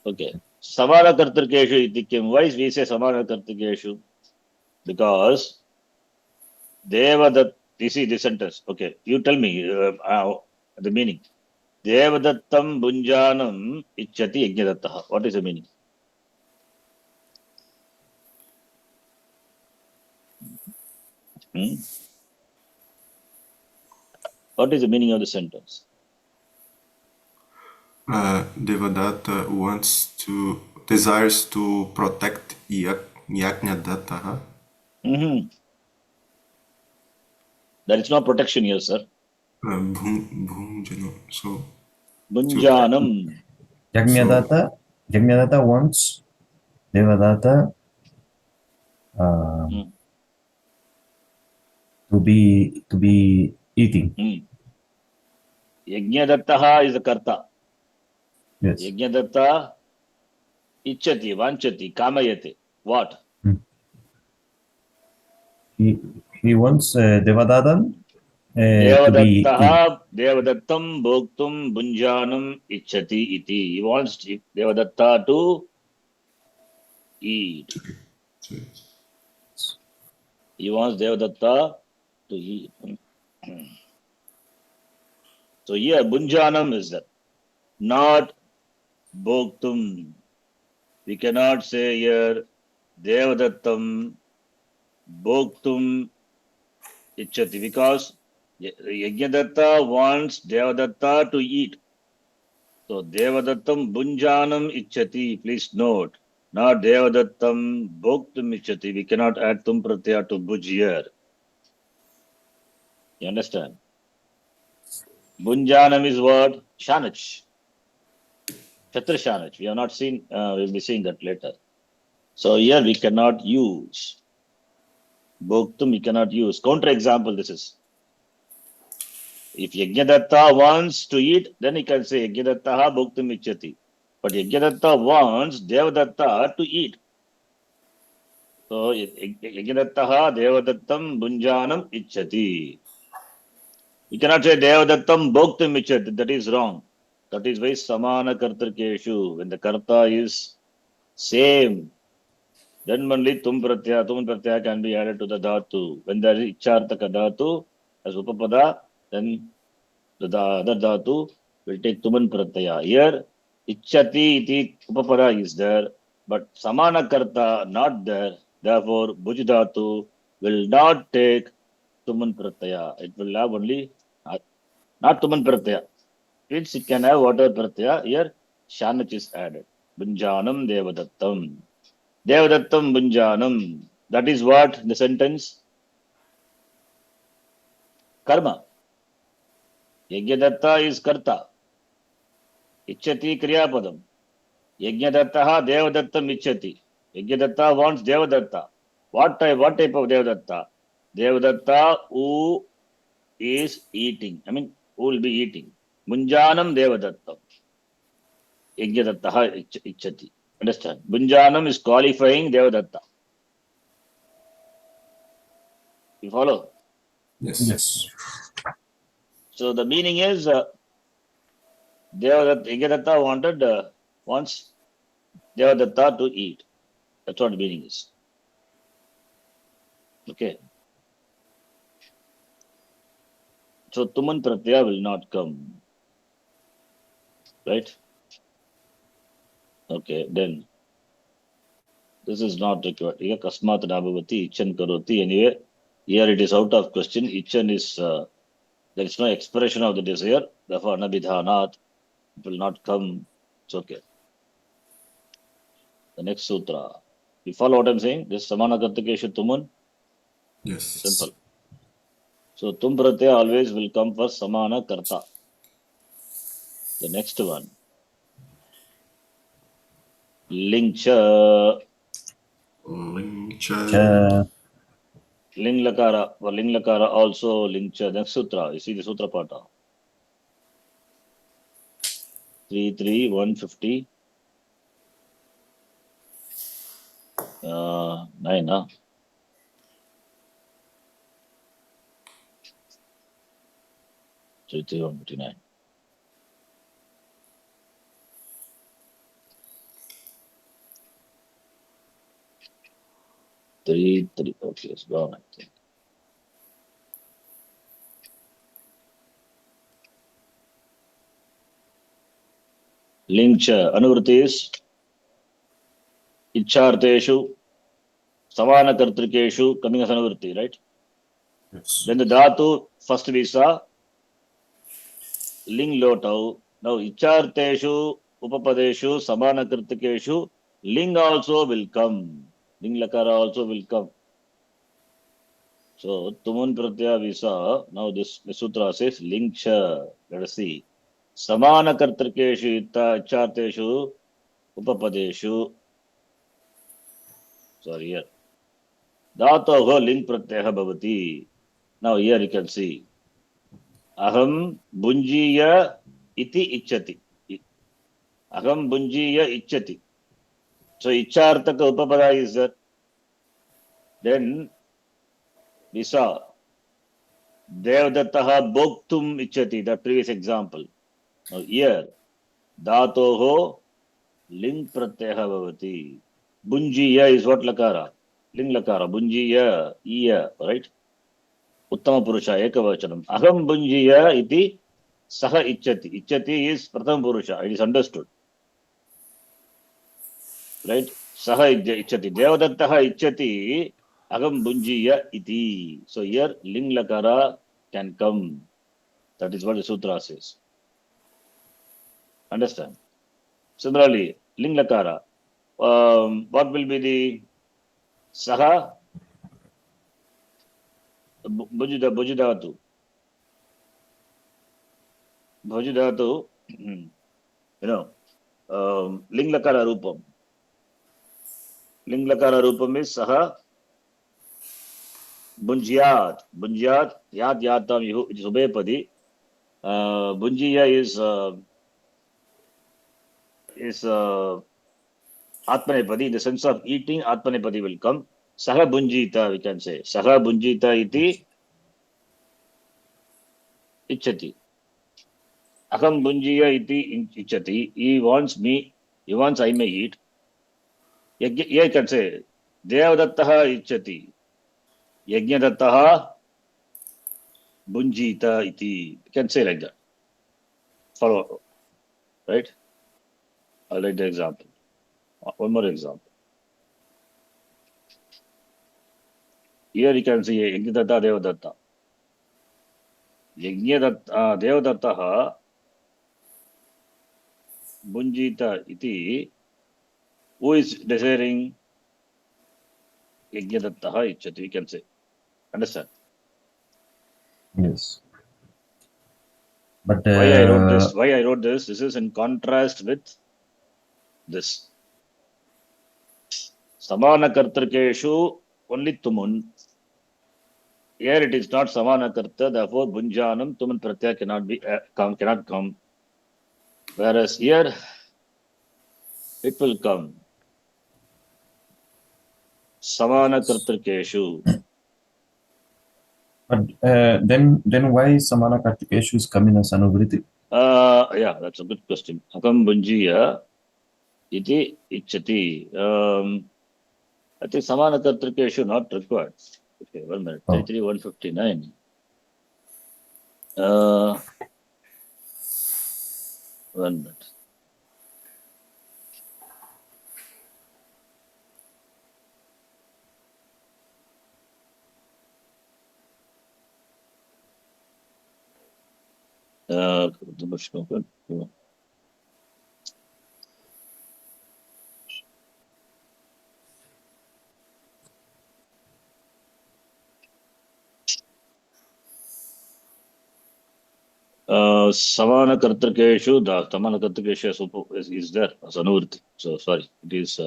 Okay. Samana Kartikeshu itikim. Why we say Samana Kartikeshu? Because Devadat, this is the sentence. Okay. You tell me the meaning. Devadattam Bunjanam Ichati Yajnadattaha. What is the meaning? What is the meaning of the sentence?
Devadatta desires to protect Yajnadatta.
There is no protection here, sir.
Bhunjano. So
Bunjanam.
Yajnadatta wants Devadatta to be eating.
Yajnadattaha is the karta.
Yes.
Yajnadatta ichati, vanchati, kamayate. What?
He wants Devadatta to be eating.
Devadattam bhoktum bunjanam ichati iti. He wants Devadatta to eat. He wants Devadatta to eat. So here bunjanam is that. Not bhoktum. We cannot say here Devadattam bhoktum ichati because Yajnadatta wants Devadatta to eat. So Devadattam bunjanam ichati. Please note, not Devadattam bhoktum ichati. We cannot add tum pratyaya to bhuj here. You understand? Bunjanam is what? Shanach. Chatra Shanach. We have not seen, we'll be seeing that later. So here we cannot use. Bhoktum we cannot use. Counter example this is. If Yajnadatta wants to eat, then he can say Yajnadatta bhuktum ichchati. But Yajnadatta wants Devadatta to eat. So Yajnadatta Devadattam Bunjanam ichchati. You cannot say Devadattam bhuktum ichchati. That is wrong. That is why Samana Kartarkeshu, when the Karta is same, then only Tum Pratyaya can be added to the Dhatu. When there is Ichartaka Dhatu as Upapada, then the other Dhatu will take Tuman Pratyaya. Here, Ichchati iti Upapada is there, but Samana Karta not there. Therefore, Bhuj Dhatu will not take Tuman Pratyaya. It will have only not Tuman Pratyaya. Which it can have water Pratyaya. Here, Shanach is added. Bunjanam Devadattam. Devadattam Bunjanam. That is what the sentence? Karma. Yajnadatta is Karta. Ichchati Kriyapadam. Yajnadatta Devadattam Ichchati. Yajnadatta wants Devadatta. What type of Devadatta? Devadatta who is eating. I mean, who will be eating. Bunjanam Devadattam. Yajnadatta Ichchati. Understand? Bunjanam is qualifying Devadatta. You follow?
Yes.
Yes.
So the meaning is Yajnadatta wants Devadatta to eat. That's what the meaning is. Okay. So Tuman Pratyaya will not come. Right? Okay, then this is not required. Here Kasmat Nabhavati Ichan Karoti. Anyway, here it is out of question. Ichan is there is no expression of the desire. Therefore, Anabidhanat, it will not come. It's okay. The next sutra. You follow what I'm saying? This Samana Kartakeshu Tuman.
Yes.
Simple. So Tum Pratyaya always will come for Samana Karta. The next one. Lingcha.
Lingcha.
Cha.
Ling Lakara. For Ling Lakara also Lingcha. Next sutra. You see the sutra pata. 33150. 9, huh? So 33159. Three. Okay, it's gone, I think. Lingcha. Anuvritti is Icharteshu, Samana Kartrikeshu, coming as Anuvritti, right?
Yes.
Then the Dhatu, first we saw Ling Lotau. Now Icharteshu, Upapadeshu, Samana Kartrikeshu, Ling also will come. Ling Lakara also will come. So Tuman Pratyaya we saw. Now this sutra says Lingcha. Let us see. Samana Kartrikeshu, Icharteshu, Upapadeshu. Sorry, here. Dhatoho ling pratyaya bhavati. Now here you can see. Aham bunjiya iti ichchati. Aham bunjiya ichchati. So ichartaka upapada is there. Then we saw Devadattaha bhoktum ichchati, the previous example. Now here, Dhatoho ling pratyaya bhavati. Bunjiya is what lakara? Ling lakara. Bunjiya, iya, right? Uttama Purusha, Ekavachanam. Aham Bunjiya iti Saha Ichchati. Ichchati is Pratham Purusha. It is understood. Right? Saha Ichchati. Devadattaha Ichchati Aham Bunjiya iti. So here Ling Lakara can come. That is what the sutra says. Understand? Similarly, Ling Lakara. What will be the Saha? Bhujidhatu. Bhujidhatu, Ling Lakara Rupam. Ling Lakara Rupam is Saha Bunjyat. Bunjyat, Yat Yatam, it is Ubepadi. Bunjiya is Atmanepadi in the sense of eating. Atmanepadi will come. Saha Bunjita, we can say. Saha Bunjita iti ichati. Aham Bunjiya iti ichati. He wants me. He wants I may eat. Yeah, you can say. Devadattaha ichati. Yajnadattaha Bunjita iti. You can say like that. Follow. Right? I'll write the example. One more example. Here you can see Yajnadatta Devadatta. Devadattaha Bunjita iti. Who is desiring Yajnadattaha ichati? We can say. Understand?
Yes. But
Why I wrote this? Why I wrote this? This is in contrast with this. Samana kartarkeshu only tumun. Here it is not samana karta, therefore bunjanam tuman pratyaya cannot come. Whereas here it will come. Samana kartarkeshu.
but then why Samana Kartikeshu is coming as Anuvriti?
Yeah, that's a good question. Hakam bunjiya iti ichati. I think samana kartarkeshu not required. Okay, 1 minute.
Oh.
159. 1 minute. Samana kartarkeshu, the samana kartarkeshu is there as anurti. So sorry, it is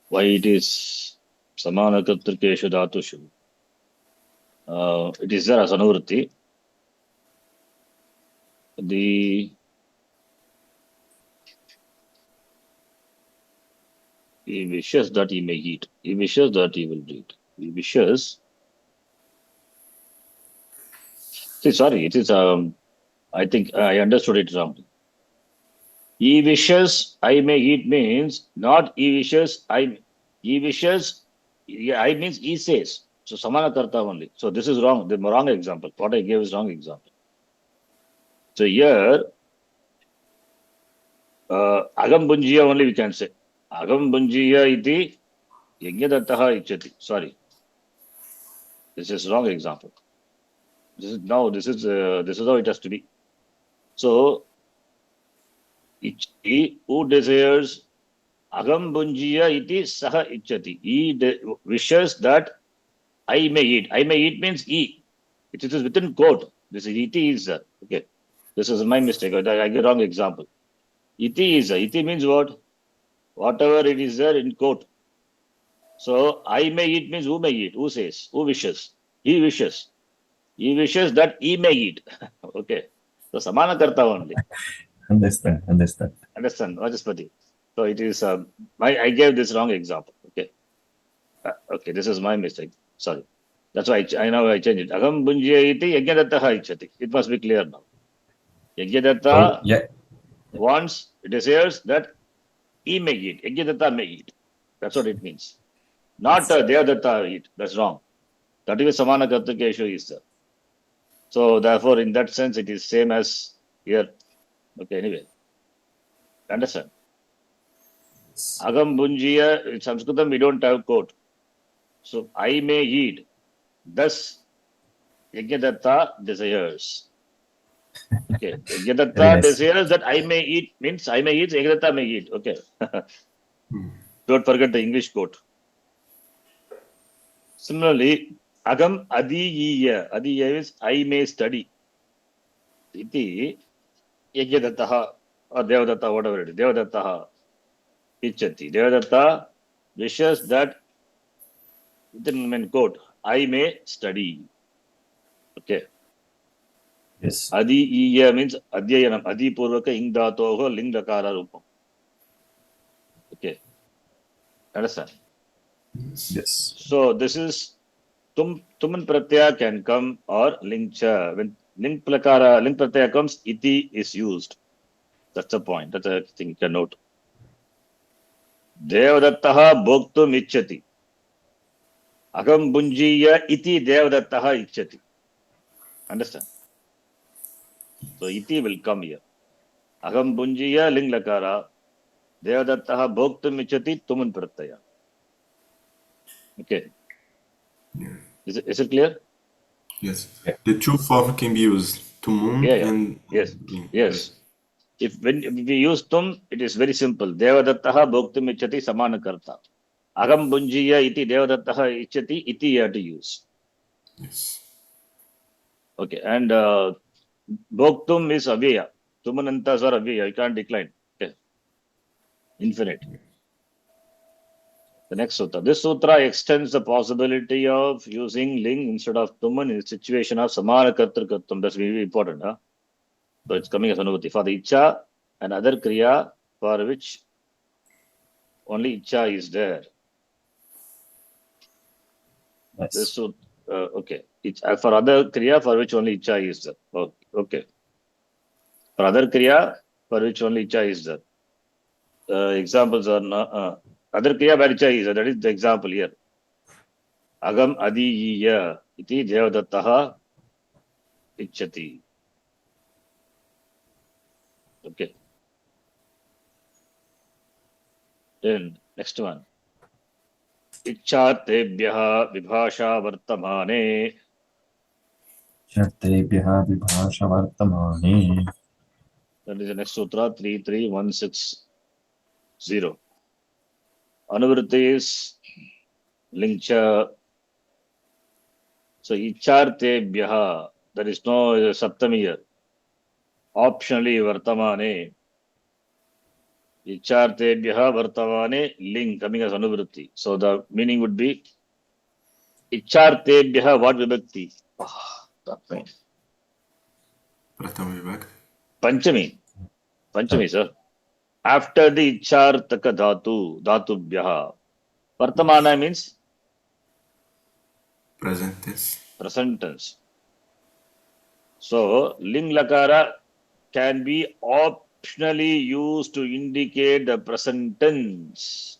why it is samana kartarkeshu dhatushu. It is there as anurti. He wishes that he may eat. He wishes that he will eat. He wishes. See, sorry, it is I think I understood it wrongly. He wishes I may eat means not he wishes he wishes I means he says. So samana karta only. So this is wrong. The wrong example. What I gave is wrong example. So here agam bunjiya only we can say. Agam bunjiya iti yajnadattaha ichati. Sorry. This is wrong example. This is how it has to be. So ichati, who desires agam bunjiya iti saha ichati. He wishes that I may eat. I may eat means E. It is within quote. This is iti is okay. This is my mistake. I get wrong example. Iti is iti means what? Whatever it is there in quote. So I may eat means who may eat? Who says? Who wishes? He wishes. He wishes that he may eat. Okay. So samana karta only.
Understand.
Understand, Vajaspati. So it is I gave this wrong example. Okay. Okay, this is my mistake. Sorry. That's why I know I changed it. Agam bunjiya iti yajnadattaha ichati. It must be clear now. Yajnadatta
Yeah.
wants, desires that he may eat. Yajnadatta may eat. That's what it means. Not Devadatta eat. That's wrong. That is samana kartarkeshu is there. So therefore, in that sense, it is same as here. Okay, anyway. Understand? Agam bunjiya, in Sanskritam we don't have quote. So I may eat. Thus, Yajnadatta desires. Okay. Yajnadatta
Very nice.
desires that I may eat means I may eat, Yajnadatta may eat. Okay. Don't forget the English quote. Similarly, Agam Adiyiya. Adiyiya is I may study. Iti Yajnadattaha or Devadatta, whatever it is. Devadattaha ichati. Devadatta wishes that within quote, I may study. Okay.
Yes.
Adhiya means adhyayanam. Adhipurvaka ing dhatoho ling lakara rupam. Okay. Understand?
Yes.
So this is tuman pratyaya can come or ling cha. When ling pratyaya comes, iti is used. That's the point. That's a thing you can note. Devadattaha bhoktum ichchati. Agam bunjiya iti devadattaha ichchati. Understand? So iti will come here. Agam bunjiya ling lakara. Devadattaha bhoktum ichchati tuman pratyaya. Okay.
Yeah.
Is it clear?
Yes.
Yeah.
The two forms can be used. Tumun
Yeah, yeah.
and
Yes.
ling.
Yes. If we use tum, it is very simple. Devadattaha bhoktum ichchati samana karta. Agam bunjiya iti devadattaha ichchati iti you have to use.
Yes.
Okay. And bhoktum is avyaya. Tumanantas are avyaya. You can't decline. Okay. Infinite. The next sutra. This sutra extends the possibility of using ling instead of tuman in the situation of samana kartrukatum. That's very important. Huh? So it's coming as anubhuti. For the icha and other kriya for which only icha is there. This
Yes.
should, okay. For other kriya for which only icha is there. Okay. For other kriya for which only icha is there. Examples are other kriya where icha is there. That is the example here. Agam adiyiya iti devadattaha ichchati. Okay. Then next one. Ichchatebhyaha vibhasha vartamane.
शर्तेभ्यः विभाषवर्तमाने.
That is the next sutra 33160. Anuvritti is lingcha. So ichartebhyaha, there is no saptami here. Optionally vartamane. Ichartebhyaha vartamane ling coming as anuvritti. So the meaning would be ichartebhyaha what vibhakti? That means
Pratham Vibhakti.
Panchami. Panchami, sir. After the ichartaka dhatubhyaha. Vartamana means
Present tense.
present tense. So ling lakara can be optionally used to indicate the present tense.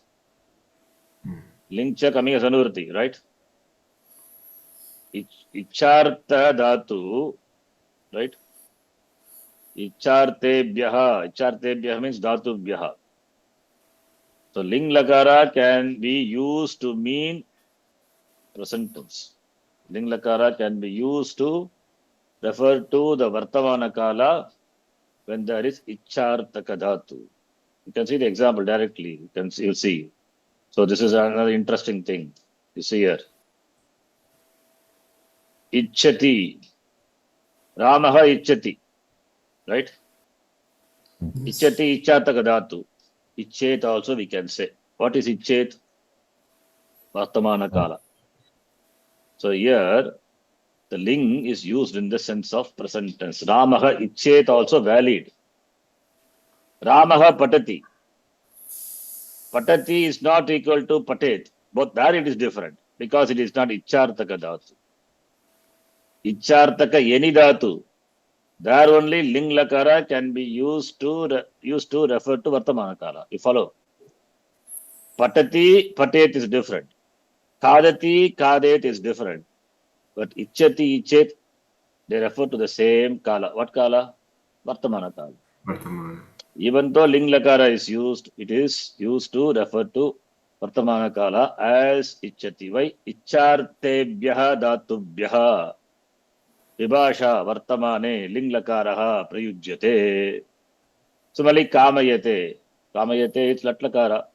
Ling cha coming as anuvritti, right? Ichartha dhatu, right? Ichartebhyaha means dhatubhyaha. So ling lakara can be used to mean present tense. Ling lakara can be used to refer to the vartamana kala when there is ichartaka dhatu. You can see the example directly. You'll see. So this is another interesting thing. You see here. Ichchati. Ramaha ichchati. Right? Ichchati ichataka dhatu. Icchet also we can say. What is icchet? Vartamana kala. So here the ling is used in the sense of present tense. Ramaha icchet also valid. Ramaha patati. Patati is not equal to patet. Both there it is different because it is not ichartaka dhatu. Ichartaka any dhatu. There only ling lakara can be used to refer to vartamana kala. You follow? Patati, patet is different. Kadati, kadet is different. But ichchati, ichet, they refer to the same kala. What kala? Vartamana kala.
Vartamana.
Even though ling lakara is used, it is used to refer to vartamana kala as ichchati. Why? Ichartebhyaha dhatubhyaha vibhasha vartamane ling lakaraha prayujyate. Similarly, kamayate. Kamayate is latlakara.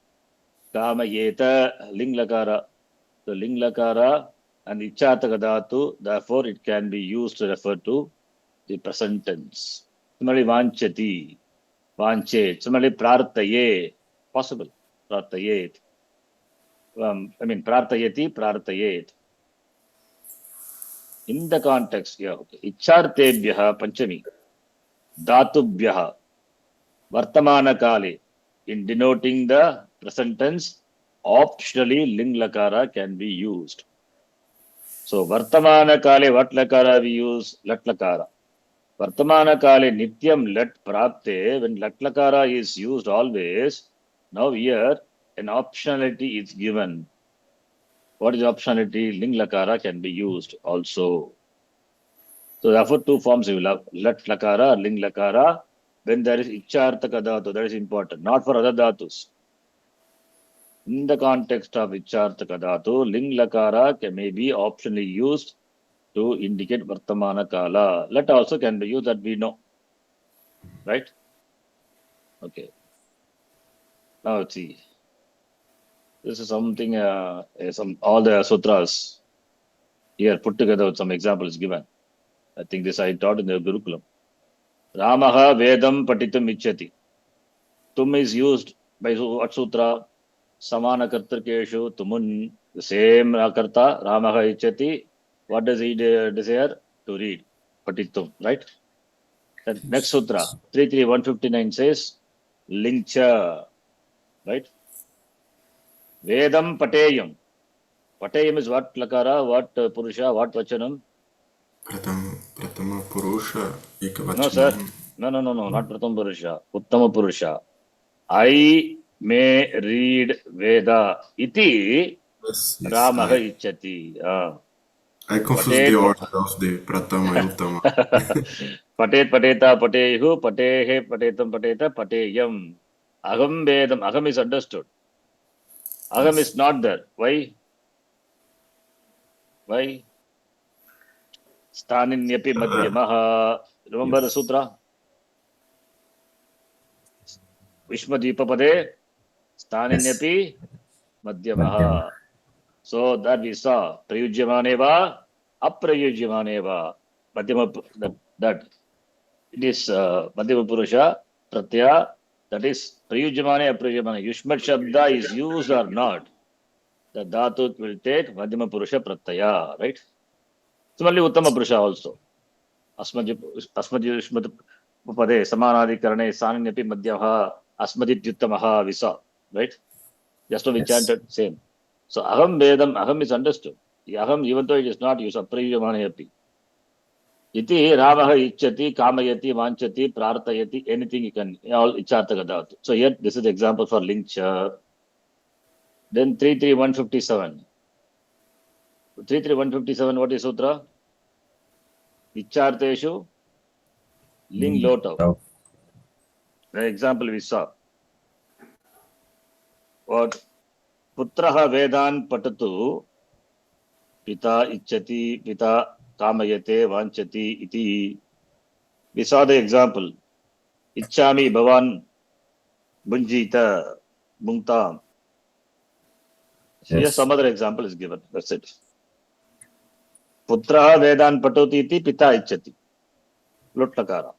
Kamayeta ling lakara. So ling lakara and ichataka dhatu, therefore it can be used to refer to the present tense. Similarly, vanchati, vanchet. Similarly, prartaye, possible. Prartayet. Prartayati, prartayet. In the context, yeah, okay. Ichartebhyah panchami dhatubhyah vartamana kale. In denoting the present tense, optionally ling lakara can be used. So vartamana kale what lakara we use? Lat lakara. Vartamana kale nityam lat prapte. When lat lakara is used always, now here an optionality is given. What is optionality? Ling lakara can be used also. So therefore, two forms you will have lat lakara, ling lakara. When there is ichartaka dhatu, that is important, not for other dhatus. In the context of ichartaka dhatu, ling lakara may be optionally used to indicate vartamana kala. Let also can be used, that we know, right? Okay. Now let's see. This is something. Some all the sutras here put together with some examples given. I think this I taught in the Gurukulam. Ramaha Vedam Patitum Ichati. Tum is used by what sutra? Samana Kartarkeshu Tumun. The same Karta, Ramaha Ichati. What does he desire? To read. Patitum, right? The next sutra, 33159 says, Lincha, right? Vedam Pateyam. Pateyam is what lakara, what purusha, what vachanam?
Pratama Purusha
No, sir.
Ekavachanam.
No, not Pratham Purusha. Uttama Purusha. I may read Veda iti
Yes,
Ramaha Ichati.
I confused the
Patet,
order of the Pratama and Uttama.
Patet Pateta Patehu, Patehe Patetam Pateta Pateyam. Agam Vedam. Agam is understood. Agam is
Yes.
not there. Why? Why? Sthaninyapi Madhyamaha. Remember the
Yes.
sutra? Vishmadipapade.
Yes.
Sthaninyapi
Madhyama.
Madhyamaha. So that we saw. Prayujyamaneva. Aprayujyamaneva. Madhyama. That it is Madhyama Purusha. Pratyaya. That is Prayujyamane, Aprayujyamane. Yushmat Shabda is used or not. The Dhatu will take Madhyama Purusha Pratyaya. Right? Similarly, Uttama Purusha also. Asmad Pade, Samanadikarane, Saninyapi Madhyaha, Asmadityuttamaha, we saw, right? Just now we
Yes.
chanted same. So Aham Vedam, Aham is understood. The Aham, even though it is not used, Apriyamanayapi. Iti Ramaha Ichati, Kamayati, Vanchati, Prarthayati, anything you can, all Ichartaka dhatu. So here, this is the example for Lincha. Then 33157. 33157, what is Sutra? Icharteshu, Ling Lotau.
Oh,
The example we saw. What? Putraha Vedan Patatu, Pita Ichati, Pita Kamayate, Vanchati, Iti. We saw the example. Ichami Bhavan Bunjita, Bungtam. Here
yes.
some other example is given. That's it. Putraha Vedan Patoti iti Pita Ichati. Luttakara.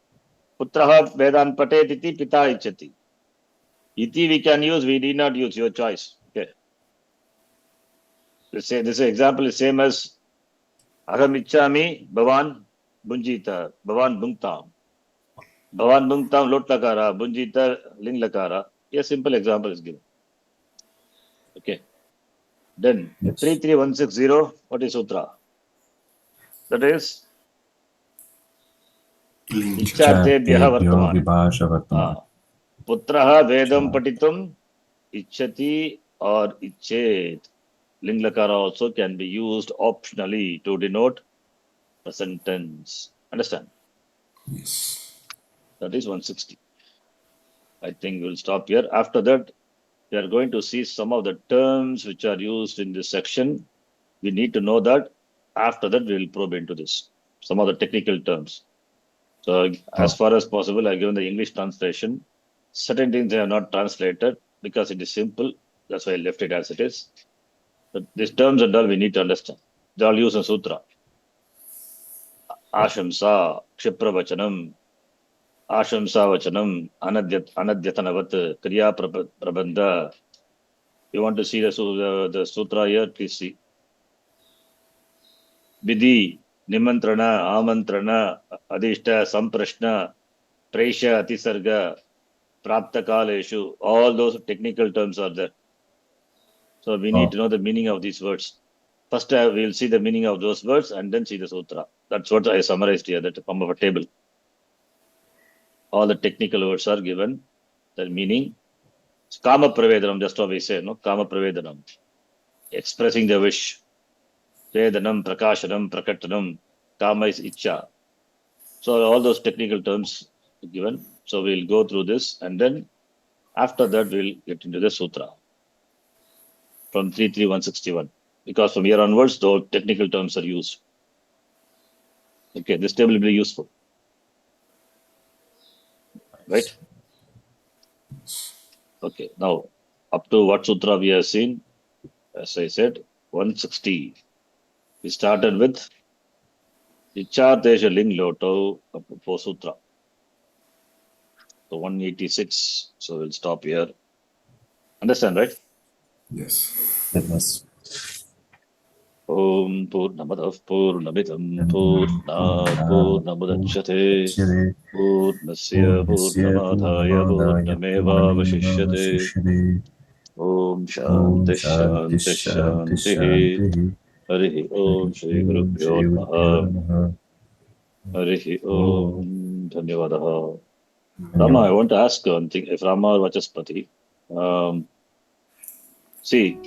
Putraha Vedan Patet iti Pita Ichati. Iti we can use, we need not use, your choice. Okay. Let's say this example is same as Aham Ichami Bhavan Bunjita, Bhavan Bungtam. Bhavan Bungtam Lot Lakara, Bunjita Ling Lakara. A simple example is given. Okay. Then
Yes.
33160, what is Sutra? That is
Lincha.
Ichartebhyaha
Chartebhyo
Vartamani.
Vibhasha Vartamani.
Putraha Vedam Patitum Ichati or Ichet. Ling Lakara also can be used optionally to denote present tense. Understand?
Yes.
That is 160. I think we'll stop here. After that, we are going to see some of the terms which are used in this section. We need to know that. After that, we will probe into this. Some of the technical terms. So as far as possible, I've given the English translation. Certain things they are not translated because it is simple. That's why I left it as it is. But these terms and all we need to understand. They all use in Sutra. Ashamsa, Kshipravachanam, Ashamsa Vachanam, Anadyatanavat, Kriya Prabandha. You want to see the Sutra here? Please see. Vidhi, Nimantrana, Amantrana, Adishta, Samprashna, Presha, Atisarga, Praptakaleshu, all those technical terms are there. So we need to know the meaning of these words. First, we'll see the meaning of those words and then see the sutra. That's what I summarized here, that form of a table. All the technical words are given, the meaning. Kama Pravedanam, just what we say, no? Kama Pravedanam. Expressing the wish. Vedanam, Prakashanam, Prakatanam, Kama is Icha. So all those technical terms are given. So we'll go through this and then after that we'll get into the sutra from 33161. Because from here onwards, the technical terms are used. Okay, this table will be useful. Right? Okay, now up to what sutra we have seen, as I said, 160. We started with Ichartesha Ling Loto for sutra. So 186. So we'll stop here. Understand, right?
Yes.
Yes.
Om Purnamadav Purnamidam Purnat Purnamudachyate Purnasya Purnamadhaya Purnameva Vashishyate Om Shanti Shanti Shanti Harihi Om Shri Gurubhyo Namaha Harihi Om Dhanyavadaha. Rama, I want to ask one thing. If Rama or Vachaspati, see,